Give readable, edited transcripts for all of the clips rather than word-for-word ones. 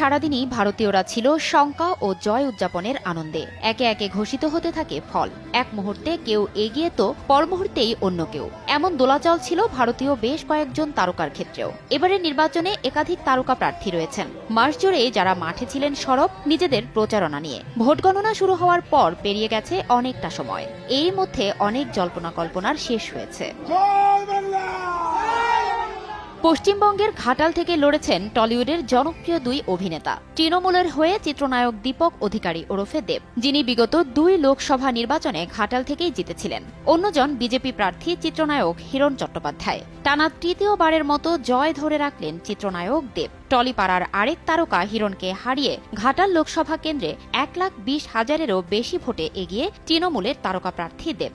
সারাদিনই ভারতীয়রা ছিল শঙ্কা ও জয় উদযাপনের আনন্দে। একে একে ঘোষিত হতে থাকে ফল। এক মুহূর্তে কেউ এগিয়ে তো পর মুহূর্তেই অন্য কেউ। এমন দোলাচল ছিল ভারতীয় বেশ কয়েকজন তারকার ক্ষেত্রেও। এবারের নির্বাচনে একাধিক তারকা প্রার্থী রয়েছেন। মাস জুড়ে যারা মাঠে ছিলেন সরব নিজেদের প্রচারণা নিয়ে। ভোট গণনা শুরু হওয়ার পর পেরিয়ে গেছে অনেকটা সময়। এর মধ্যে অনেক জল্পনা কল্পনার শেষ হয়েছে। পশ্চিমবঙ্গের ঘাটাল থেকে লড়েছেন টলিউডের জনপ্রিয় দুই অভিনেতা। তৃণমূলের হয়ে চিত্রনায়ক দীপক অধিকারী ওরফে দেব, যিনি বিগত ২ লোকসভা নির্বাচনে ঘাটাল থেকেই জিতেছিলেন। অন্যজন বিজেপি প্রার্থী চিত্রনায়ক হিরণ চট্টোপাধ্যায়। টানা তৃতীয়বারের মতো জয় ধরে রাখলেন চিত্রনায়ক দেব। টলিপাড়ার আরেক তারকা হিরণকে হারিয়ে ঘাটাল লোকসভা কেন্দ্রে ১,২০,০০০-এরও বেশি ভোটে এগিয়ে তৃণমূলের তারকা প্রার্থী দেব।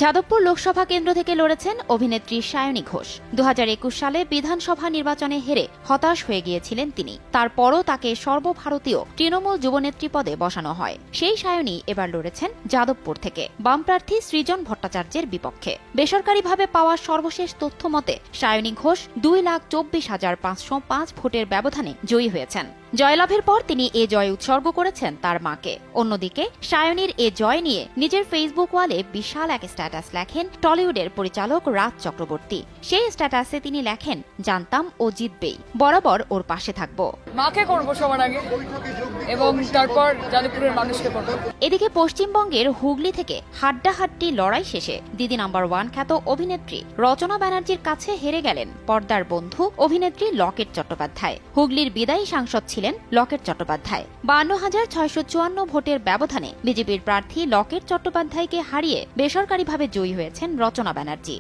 যাদবপুর লোকসভা কেন্দ্র থেকে লড়েছেন অভিনেত্রী সায়নী ঘোষ। ২০২১ সালে বিধানসভা নির্বাচনে হেরে হতাশ হয়ে গিয়েছিলেন তিনি। তারপরও তাকে সর্বভারতীয় তৃণমূল যুবনেত্রী পদে বসানো হয়। সেই সায়নী এবার লড়েছেন যাদবপুর থেকে বামপ্রার্থী সৃজন ভট্টাচার্যের বিপক্ষে। বেসরকারিভাবে পাওয়া সর্বশেষ তথ্য মতে সায়নী ঘোষ ২,২৪,৫০৫ ভোটের ব্যবধানে জয়ী হয়েছেন। জয়লাভের পর তিনি এ জয় উৎসর্গ করেছেন তার মাকে। অন্যদিকে সায়নীর এ জয় নিয়ে নিজের ফেসবুক ওয়ালে বিশাল এক স্ট্যাটাস লেখেন টলিউডের পরিচালক রাজ চক্রবর্তী। সেই স্ট্যাটাসে তিনি লেখেন, জানতাম ও জিতবেই, বরাবর ওর পাশে থাকবো। মাকে করবো সবার আগে এবং তারপর যাদবপুরের মানুষকে করবো। এদিকে পশ্চিমবঙ্গের হুগলি থেকে হাড্ডাহাড্ডি লড়াই শেষে দিদি নাম্বার ১ খ্যাত অভিনেত্রী রচনা ব্যানার্জির কাছে হেরে গেলেন পর্দার বন্ধু অভিনেত্রী লকেট চট্টোপাধ্যায়। হুগলির বিদায়ী সাংসদ ছিলেন লকেট চট্টোপাধ্যায়। ৫২,৬৫৪ ভোটের ব্যবধানে বিজেপির প্রার্থী লকেট চট্টোপাধ্যায়কে হারিয়ে বেসরকারিভাবে জয়ী হয়েছেন রচনা ব্যানার্জি।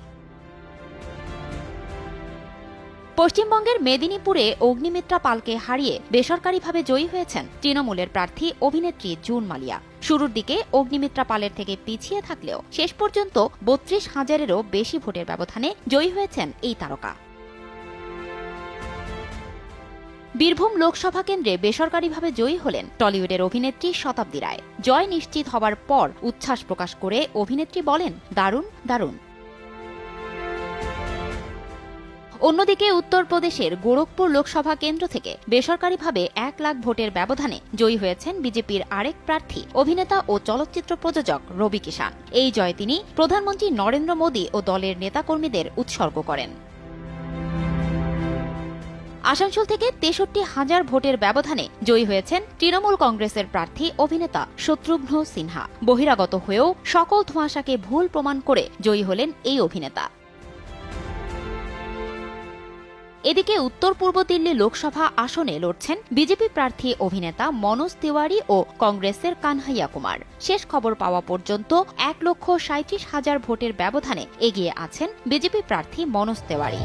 পশ্চিমবঙ্গের মেদিনীপুরে অগ্নিমিত্রা পালকে হারিয়ে বেসরকারিভাবে জয়ী হয়েছেন তৃণমূলের প্রার্থী অভিনেত্রী জুন মালিয়া। শুরুর দিকে অগ্নিমিত্রা পালের থেকে পিছিয়ে থাকলেও শেষ পর্যন্ত ৩২,০০০-এরও বেশি ভোটের ব্যবধানে জয়ী হয়েছেন এই তারকা। বীরভূম লোকসভা কেন্দ্রে বেসরকারিভাবে জয়ী হলেন টলিউডের অভিনেত্রী শতাব্দী রায়। জয় নিশ্চিত হবার পর উচ্ছ্বাস প্রকাশ করে অভিনেত্রী বলেন, দারুণ দারুণ। অন্যদিকে উত্তরপ্রদেশের গোরখপুর লোকসভা কেন্দ্র থেকে বেসরকারিভাবে ১ লাখ ভোটের ব্যবধানে জয়ী হয়েছেন বিজেপির আরেক প্রার্থী অভিনেতা ও চলচ্চিত্র প্রযোজক রবি কিষাণ। এই জয় তিনি প্রধানমন্ত্রী নরেন্দ্র মোদী ও দলের নেতাকর্মীদের উৎসর্গ করেন। আসানসোল থেকে ৬৩,০০০ ভোটের ব্যবধানে জয়ী হয়েছেন তৃণমূল কংগ্রেসের প্রার্থী অভিনেতা শত্রুঘ্ন সিনহা। বহিরাগত হয়েও সকল ধোঁয়াশাকে ভুল প্রমাণ করে জয়ী হলেন এই অভিনেতা। এদিকে উত্তর পূর্ব দিল্লি লোকসভা আসনে লড়ছেন বিজেপি প্রার্থী অভিনেতা মনোজ তিওয়ারি ও কংগ্রেসের কানহাইয়া কুমার। শেষ খবর পাওয়া পর্যন্ত ১,৩৭,০০০ ভোটের ব্যবধানে এগিয়ে আছেন বিজেপি প্রার্থী মনোজ তিওয়ারি।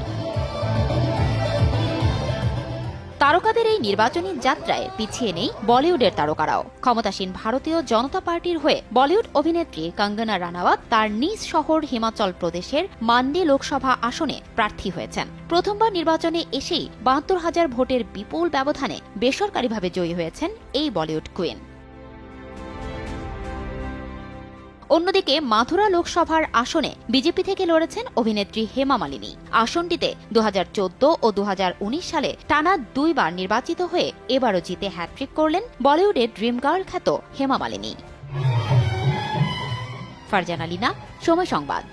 তারকাদের এই নির্বাচনী যাত্রায় পিছিয়ে নেই বলিউডের তারকারাও। ক্ষমতাসীন ভারতীয় জনতা পার্টির হয়ে বলিউড অভিনেত্রী কঙ্গনা রানাওয়াত তার নিজ শহর হিমাচল প্রদেশের মান্ডি লোকসভা আসনে প্রার্থী হয়েছেন। প্রথমবার নির্বাচনে এসেই ৭২,০০০ ভোটের বিপুল ব্যবধানে বেসরকারিভাবে জয়ী হয়েছেন এই বলিউড কুইন। অন্যদিকে মাথুরা লোকসভার আসনে বিজেপি থেকে লড়েছেন অভিনেত্রী হেমা মালিনী। আসনটিতে ২০১৪ ও ২০১৯ সালে টানা ২ বার নির্বাচিত হয়ে এবারও জিতে হ্যাট্রিক করলেন বলিউডের ড্রিম গার্ল খ্যাত হেমা মালিনী। ফারজানা লিনা, সময় সংবাদ।